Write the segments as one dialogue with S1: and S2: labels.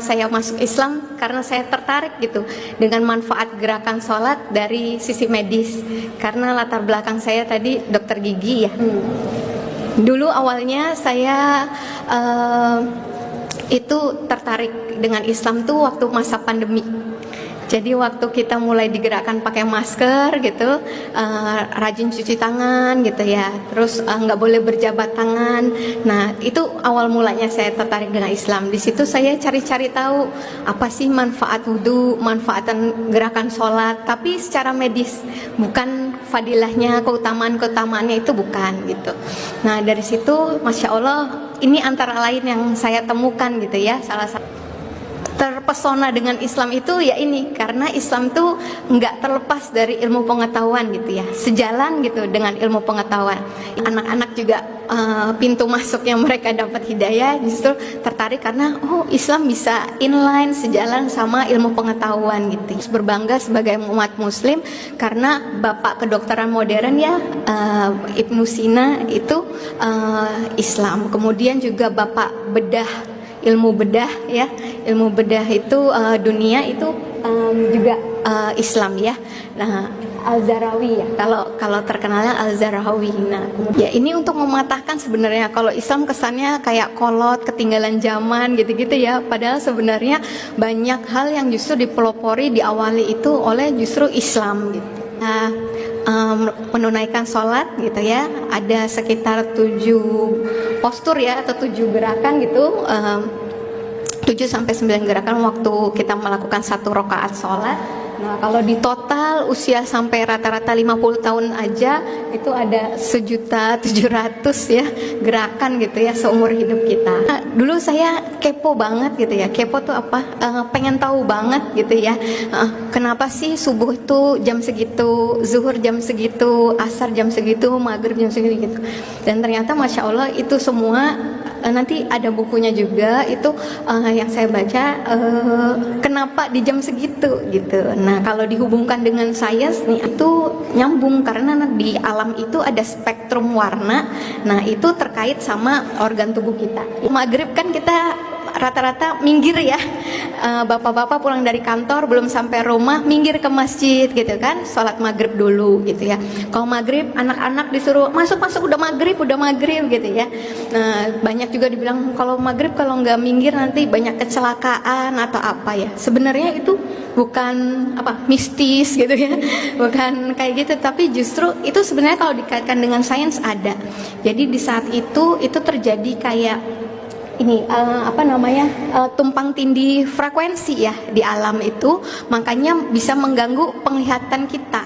S1: Saya masuk Islam karena saya tertarik gitu dengan manfaat gerakan sholat dari sisi medis, karena latar belakang saya tadi dokter gigi ya. Dulu awalnya saya itu tertarik dengan Islam tuh waktu masa pandemi. Jadi waktu kita mulai digerakkan pakai masker gitu, rajin cuci tangan gitu ya, terus nggak boleh berjabat tangan. Nah itu awal mulanya saya tertarik dengan Islam. Di situ saya cari-cari tahu apa sih manfaat wudhu, manfaatan gerakan sholat, tapi secara medis, bukan fadilahnya, keutamaannya itu bukan gitu. Nah dari situ, masya Allah, ini antara lain yang saya temukan gitu ya, salah satu terpesona dengan Islam itu ya ini, karena Islam tuh nggak terlepas dari ilmu pengetahuan gitu ya, sejalan gitu dengan ilmu pengetahuan. Anak-anak juga pintu masuknya mereka dapat hidayah justru tertarik karena Islam bisa inline, sejalan sama ilmu pengetahuan gitu. Berbangga sebagai umat muslim karena bapak kedokteran modern ya, Ibnu Sina itu Islam. Kemudian juga bapak ilmu bedah ya, ilmu bedah itu dunia itu juga Islam ya. Nah Al-Zarawi ya, kalau terkenalnya Al-Zarawi. Nah ya ini untuk mematahkan sebenarnya kalau Islam kesannya kayak kolot, ketinggalan zaman gitu-gitu ya, padahal sebenarnya banyak hal yang justru dipelopori, diawali itu oleh justru Islam gitu. Nah, menunaikan sholat gitu ya, ada sekitar 7 postur ya, atau 7 gerakan gitu, 7-9 gerakan waktu kita melakukan 1 rakaat sholat. Nah kalau di total usia sampai rata-rata 50 tahun aja itu ada 1.700.000 ya gerakan gitu ya seumur hidup kita. Nah, dulu saya kepo banget gitu ya. Kepo tuh apa? Pengen tahu banget gitu ya. Kenapa sih subuh itu jam segitu, zuhur jam segitu, asar jam segitu, maghrib jam segitu gitu. Dan ternyata masya Allah itu semua nanti ada bukunya juga itu yang saya baca, kenapa di jam segitu gitu. Nah kalau dihubungkan dengan sains nih itu nyambung, karena di alam itu ada spektrum warna. Nah itu terkait sama organ tubuh kita. Maghrib kan kita rata-rata minggir ya, bapak-bapak pulang dari kantor belum sampai rumah minggir ke masjid gitu kan, sholat maghrib dulu gitu ya. Kalau maghrib anak-anak disuruh masuk udah maghrib gitu ya. Nah banyak juga dibilang kalau maghrib kalau nggak minggir nanti banyak kecelakaan atau apa ya. Sebenarnya itu bukan apa mistis gitu ya, bukan kayak gitu, tapi justru itu sebenarnya kalau dikaitkan dengan sains ada. Jadi di saat itu terjadi kayak ini tumpang tindih frekuensi ya di alam itu, makanya bisa mengganggu penglihatan kita.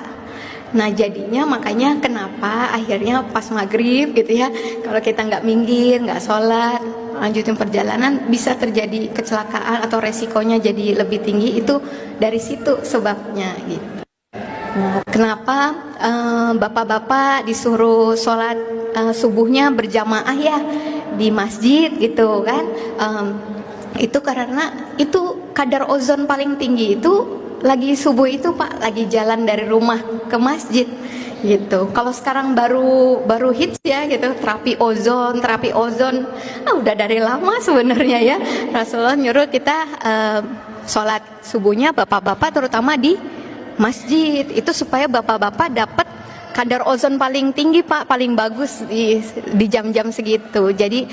S1: Nah jadinya makanya kenapa akhirnya pas maghrib gitu ya, kalau kita nggak minggir, nggak sholat, lanjutin perjalanan, bisa terjadi kecelakaan atau resikonya jadi lebih tinggi. Itu dari situ sebabnya gitu. Nah, kenapa bapak-bapak disuruh sholat subuhnya berjamaah ya di masjid gitu kan? Itu karena itu kadar ozon paling tinggi itu lagi subuh itu Pak, lagi jalan dari rumah ke masjid gitu. Kalau sekarang baru hits ya gitu, terapi ozon, udah dari lama sebenarnya ya. Rasulullah nyuruh kita sholat subuhnya bapak-bapak terutama di masjid itu supaya bapak-bapak dapat kadar ozon paling tinggi Pak, paling bagus di jam-jam segitu. Jadi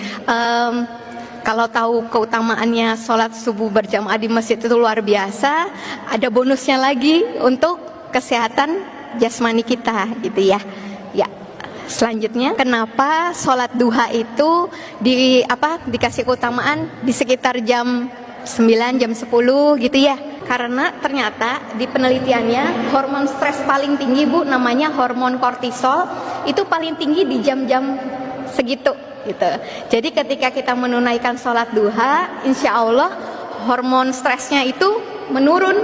S1: kalau tahu keutamaannya sholat subuh berjamaah di masjid itu luar biasa, ada bonusnya lagi untuk kesehatan jasmani kita gitu ya. Ya. Selanjutnya, kenapa sholat duha itu dikasih keutamaan di sekitar jam 9, jam 10 gitu ya? Karena ternyata di penelitiannya hormon stres paling tinggi Bu, namanya hormon kortisol, itu paling tinggi di jam-jam segitu gitu. Jadi ketika kita menunaikan sholat duha, insya Allah hormon stresnya itu menurun.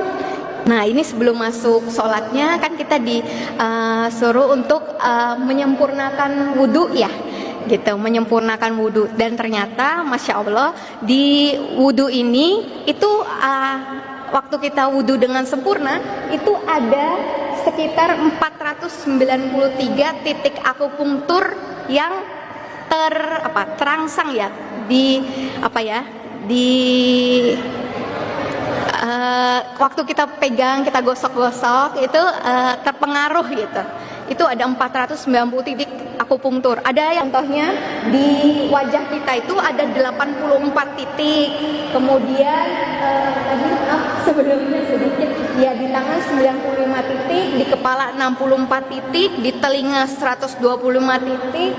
S1: Nah ini sebelum masuk sholatnya kan kita disuruh untuk menyempurnakan wudhu ya gitu, menyempurnakan wudhu. Dan ternyata masya Allah di wudhu ini itu waktu kita wudhu dengan sempurna itu ada sekitar 493 titik akupunktur yang terangsang ya di waktu kita pegang, kita gosok-gosok itu terpengaruh gitu. Itu ada 490 titik akupunktur. Ada yang contohnya di wajah kita itu ada 84 titik. Kemudian tadi sebelumnya sedikit ya, di tangan 95 titik, di kepala 64 titik, di telinga 125 titik,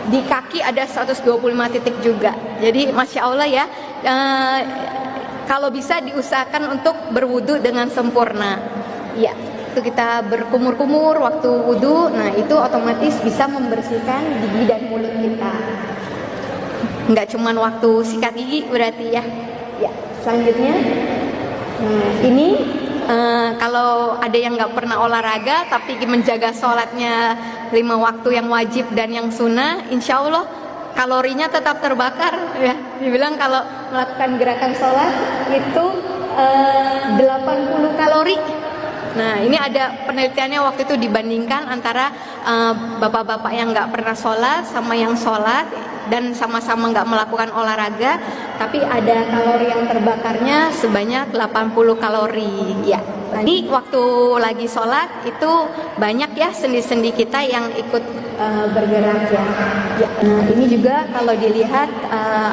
S1: di kaki ada 125 titik juga. Jadi Masya Allah ya, kalau bisa diusahakan untuk berwudu dengan sempurna. Ya, itu kita berkumur-kumur waktu wudu, nah itu otomatis bisa membersihkan gigi dan mulut kita. Nggak cuman waktu sikat gigi berarti ya. Ya, selanjutnya, nah ini kalau ada yang nggak pernah olahraga tapi menjaga sholatnya 5 waktu yang wajib dan yang sunnah, insya Allah kalorinya tetap terbakar ya. Dibilang kalau melakukan gerakan sholat itu 80 kalori. Nah ini ada penelitiannya waktu itu dibandingkan antara bapak-bapak yang nggak pernah sholat sama yang sholat dan sama-sama nggak melakukan olahraga, tapi ada kalori yang terbakarnya sebanyak 80 kalori ya. Nah, ini waktu lagi sholat itu banyak ya sendi-sendi kita yang ikut bergerak ya. Nah ini juga kalau dilihat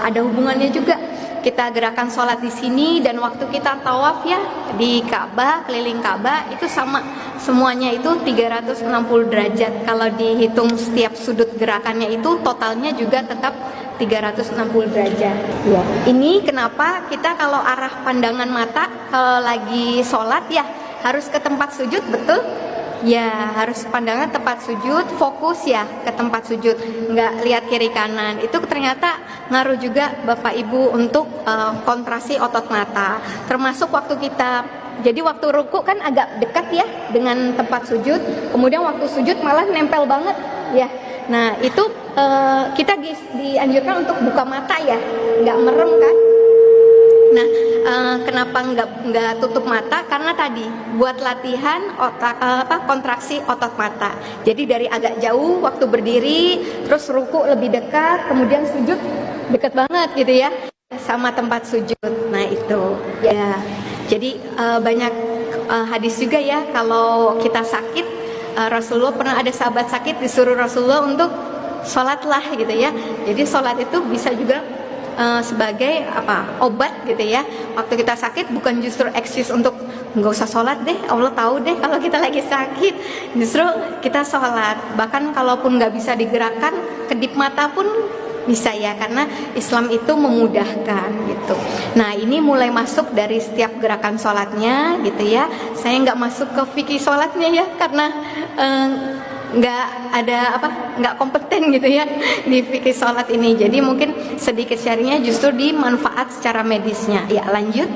S1: ada hubungannya juga. Kita gerakan sholat di sini dan waktu kita tawaf ya di Ka'bah, keliling Ka'bah itu sama, semuanya itu 360 derajat. Kalau dihitung setiap sudut gerakannya itu totalnya juga tetap 360 derajat. Ya. Ini kenapa kita kalau arah pandangan mata kalau lagi sholat ya harus ke tempat sujud, betul? Ya harus pandangan tempat sujud, fokus ya ke tempat sujud, nggak lihat kiri kanan. Itu ternyata ngaruh juga Bapak Ibu untuk kontraksi otot mata. Termasuk waktu kita, jadi waktu ruku kan agak dekat ya dengan tempat sujud, kemudian waktu sujud malah nempel banget ya. Nah itu kita dianjurkan untuk buka mata ya, nggak merem kan. Nah, kenapa nggak tutup mata? Karena tadi buat latihan kontraksi otot mata. Jadi dari agak jauh waktu berdiri, terus ruku lebih dekat, kemudian sujud dekat banget gitu ya, sama tempat sujud. Nah itu ya. Jadi banyak hadis juga ya kalau kita sakit, Rasulullah pernah ada sahabat sakit disuruh Rasulullah untuk sholatlah gitu ya. Jadi sholat itu bisa juga sebagai obat gitu ya. Waktu kita sakit bukan justru excuse untuk nggak usah sholat deh, Allah tahu deh kalau kita lagi sakit, justru kita sholat. Bahkan kalaupun nggak bisa digerakkan kedip mata pun bisa ya, karena Islam itu memudahkan gitu. Nah ini mulai masuk dari setiap gerakan sholatnya gitu ya. Saya nggak masuk ke fikih sholatnya ya, karena nggak kompeten gitu ya di fikih sholat ini. Jadi mungkin sedikit sharingnya justru di manfaat secara medisnya. Ya lanjut.